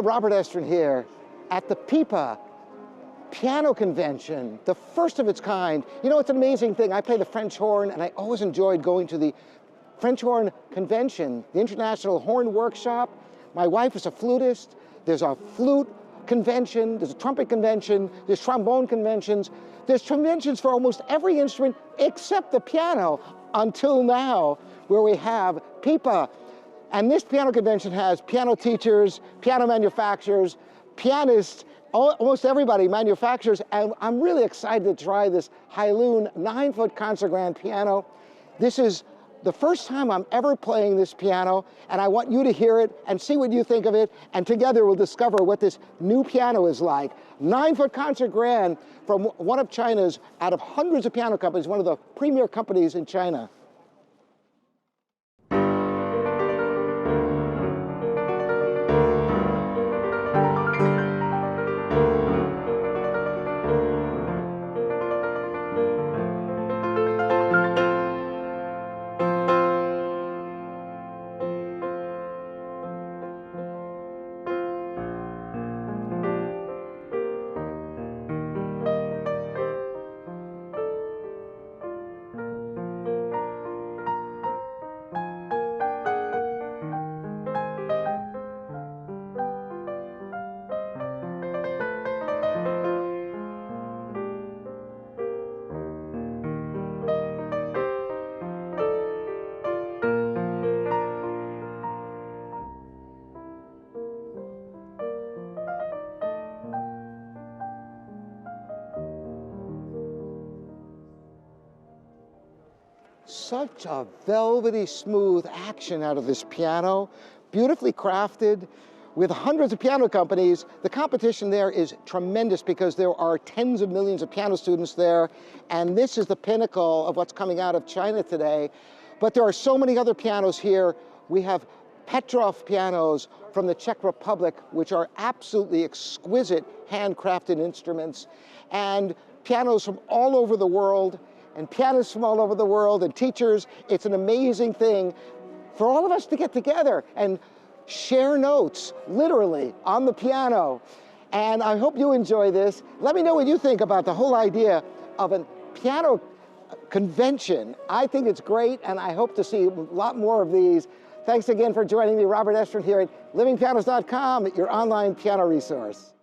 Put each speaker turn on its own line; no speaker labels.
have Robert Estrin here at the PIPA Piano Convention, the first of its kind. You know, it's an amazing thing. I play the French horn, and I always enjoyed going to the French Horn Convention, the International Horn Workshop. My wife is a flutist. There's a flute convention, there's a trumpet convention, there's trombone conventions. There's conventions for almost every instrument except the piano until now, where we have PIPA. And this piano convention has piano teachers, piano manufacturers, pianists, almost everybody, manufacturers, and I'm really excited to try this Hailuun 9-foot concert grand piano. This is the first time I'm ever playing this piano, and I want you to hear it and see what you think of it, and together we'll discover what this new piano is like. 9-foot concert grand from one of China's, out of hundreds of piano companies, one of the premier companies in China. Such a velvety smooth action out of this piano, beautifully crafted. With hundreds of piano companies, the competition there is tremendous because there are tens of millions of piano students there, and this is the pinnacle of what's coming out of China today. But there are so many other pianos here. We have Petrov pianos from the Czech Republic, which are absolutely exquisite handcrafted instruments, and pianos from all over the world, and pianists from all over the world, and teachers. It's an amazing thing for all of us to get together and share notes, literally, on the piano. And I hope you enjoy this. Let me know what you think about the whole idea of a piano convention. I think it's great, and I hope to see a lot more of these. Thanks again for joining me, Robert Estrin, here at livingpianos.com, your online piano resource.